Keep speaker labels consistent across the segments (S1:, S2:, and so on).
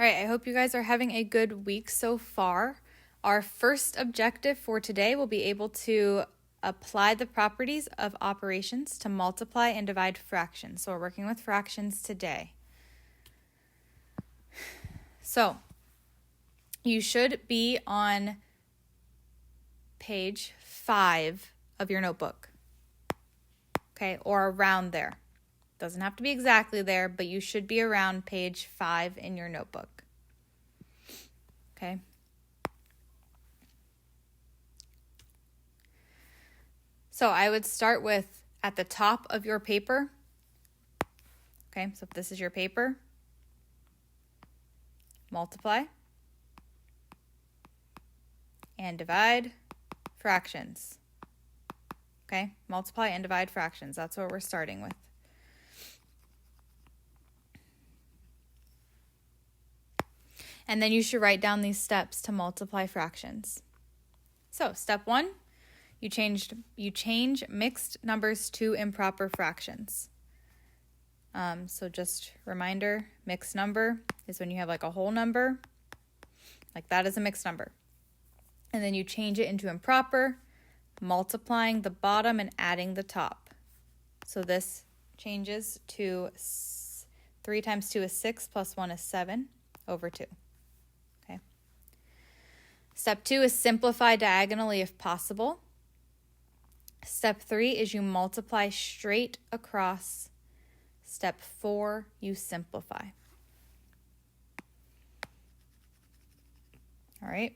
S1: All right, I hope you guys are having a good week so far. Our first objective for today will be able to apply the properties of operations to multiply and divide fractions. So we're working with fractions today. So you should be on page 5 of your notebook, okay, or around there. Doesn't have to be exactly there, but you should be around page 5 in your notebook, okay? So I would start with at the top of your paper, okay, so if this is your paper, multiply and divide fractions, okay? Multiply and divide fractions, that's what we're starting with. And then you should write down these steps to multiply fractions. So step 1, you change mixed numbers to improper fractions. So just reminder, mixed number is when you have like a whole number, like that is a mixed number. And then you change it into improper, multiplying the bottom and adding the top. So this changes to 3 times 2 is 6 plus 1 is 7 over 2. Okay. Step 2 is simplify diagonally if possible. Step 3 is you multiply straight across. Step 4, you simplify. All right.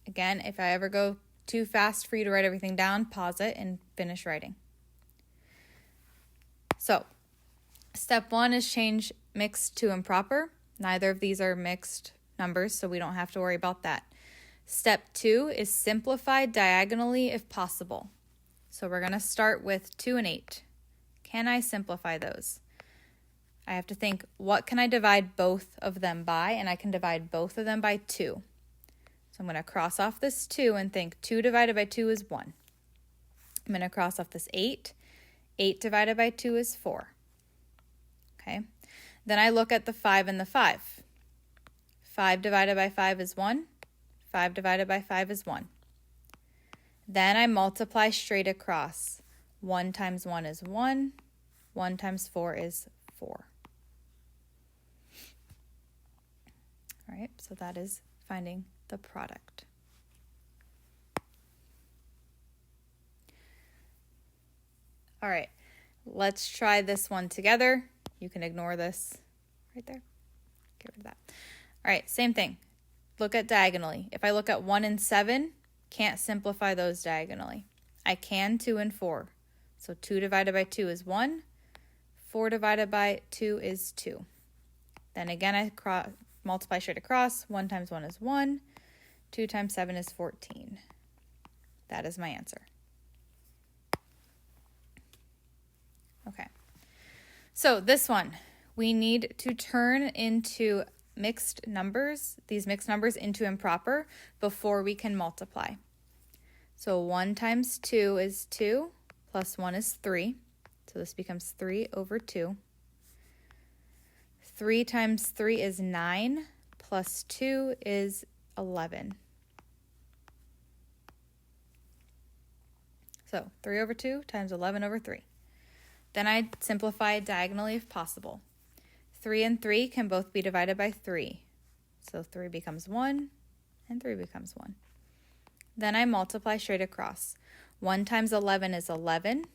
S1: Again, if I ever go too fast for you to write everything down, pause it and finish writing. So, step 1 is change mixed to improper. Neither of these are mixed numbers, so we don't have to worry about that. Step 2 is simplify diagonally if possible. So we're going to start with 2 and 8. Can I simplify those? I have to think, what can I divide both of them by? And I can divide both of them by 2. So I'm going to cross off this 2 and think 2 divided by 2 is 1. I'm going to cross off this 8. 8 divided by 2 is 4. Okay. Then I look at the 5 and the 5. 5 divided by 5 is 1. 5 divided by 5 is 1. Then I multiply straight across. 1 times 1 is 1. 1 times 4 is 4. All right, so that is finding the product. All right, let's try this one together. You can ignore this right there. Get rid of that. All right, same thing. Look at diagonally. If I look at 1 and 7, can't simplify those diagonally. I can 2 and 4. So 2 divided by 2 is 1. 4 divided by 2 is 2. Then again, I multiply straight across. 1 times 1 is 1. 2 times 7 is 14. That is my answer. Okay. So this one, we need to turn into mixed numbers, these mixed numbers into improper before we can multiply. So 1 times 2 is 2, plus 1 is 3. So this becomes 3 over 2. 3 times 3 is 9, plus 2 is 11. So 3 over 2 times 11 over 3. Then I simplify diagonally if possible. 3 and 3 can both be divided by 3. So 3 becomes 1, and 3 becomes 1. Then I multiply straight across. 1 times 11 is 11.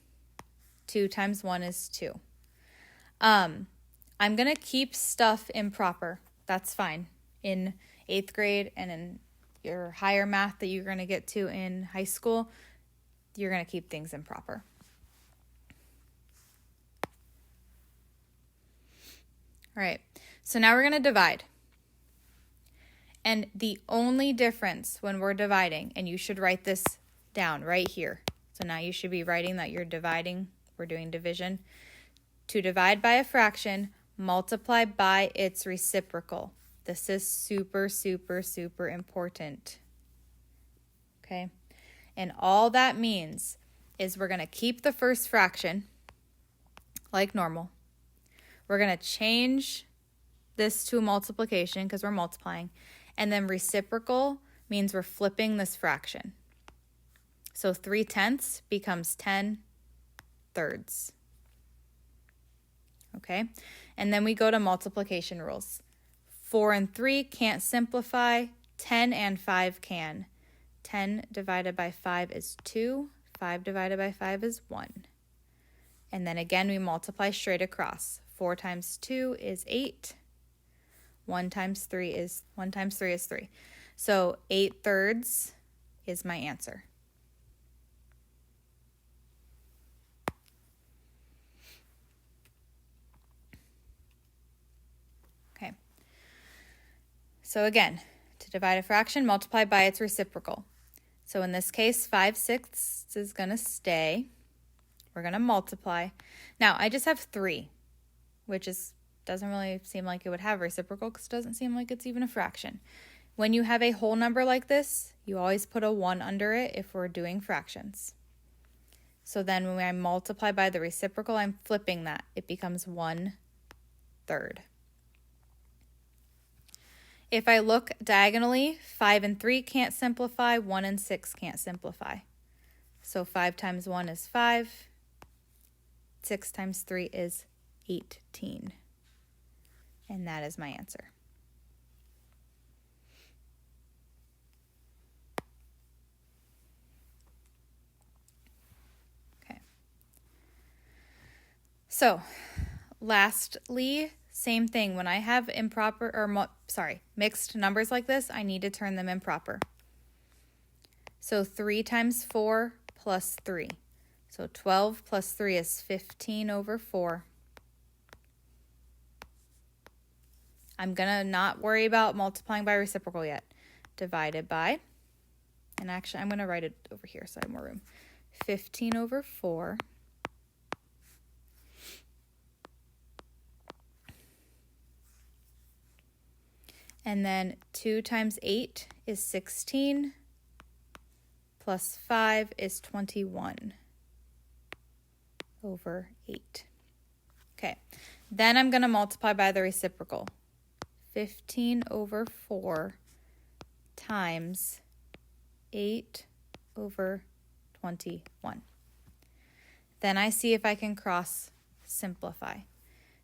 S1: 2 times 1 is 2. I'm going to keep stuff improper. That's fine. In 8th grade and in your higher math that you're going to get to in high school, you're going to keep things improper. All right, so now we're going to divide. And the only difference when we're dividing, and you should write this down right here. So now you should be writing that you're dividing. We're doing division. To divide by a fraction, multiply by its reciprocal. This is super, super, super important. Okay? And all that means is we're going to keep the first fraction like normal. We're going to change this to a multiplication because we're multiplying. And then reciprocal means we're flipping this fraction. So 3/10 becomes 10/3. Okay? And then we go to multiplication rules. 4 and 3 can't simplify. 10 and 5 can. 10 divided by 5 is 2. 5 divided by 5 is 1. And then again, we multiply straight across. 4 times 2 is 8. 1 times 3 is 3. So 8/3 is my answer. Okay. So again, to divide a fraction, multiply by its reciprocal. So in this case, 5/6 is going to stay. We're going to multiply. Now, I just have 3, which doesn't really seem like it would have reciprocal because it doesn't seem like it's even a fraction. When you have a whole number like this, you always put a 1 under it if we're doing fractions. So then when I multiply by the reciprocal, I'm flipping that. It becomes 1/3. If I look diagonally, 5 and 3 can't simplify, 1 and 6 can't simplify. So 5 times 1 is 5. 6 times 3 is 18. And that is my answer. Okay. So, lastly, same thing. When I have mixed numbers like this, I need to turn them improper. So 3 times 4 plus 3. So 12 plus 3 is 15/4. I'm going to not worry about multiplying by reciprocal yet. Divided by, and actually I'm going to write it over here so I have more room. 15/4. And then 2 times 8 is 16, plus 5 is 21/8. Okay, then I'm going to multiply by the reciprocal. 15/4 times 8/21. Then I see if I can cross simplify.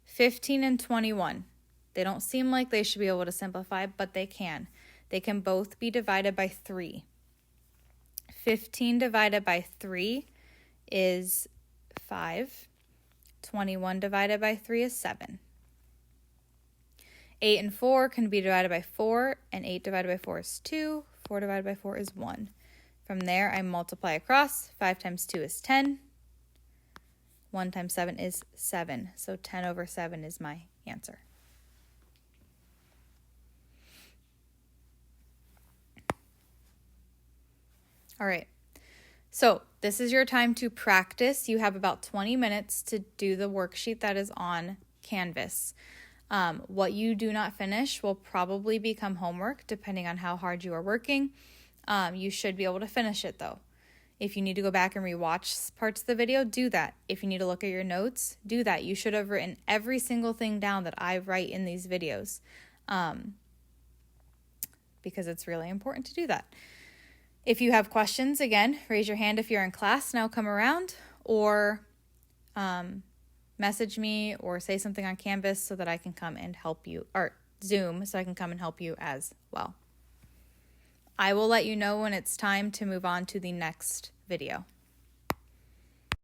S1: 15 and 21. They don't seem like they should be able to simplify, but they can. They can both be divided by 3. 15 divided by 3 is 5. 21 divided by 3 is 7. 8 and 4 can be divided by 4, and 8 divided by 4 is 2. 4 divided by 4 is 1. From there, I multiply across. 5 times 2 is 10. 1 times 7 is 7. So 10/7 is my answer. All right, so this is your time to practice. You have about 20 minutes to do the worksheet that is on Canvas. What you do not finish will probably become homework depending on how hard you are working. You should be able to finish it though. If you need to go back and rewatch parts of the video, do that. If you need to look at your notes, do that. You should have written every single thing down that I write in these videos, because it's really important to do that. If you have questions, again, raise your hand if you're in class and I'll come around, or message me or say something on Canvas so that I can come and help you, or Zoom so I can come and help you as well. I will let you know when it's time to move on to the next video.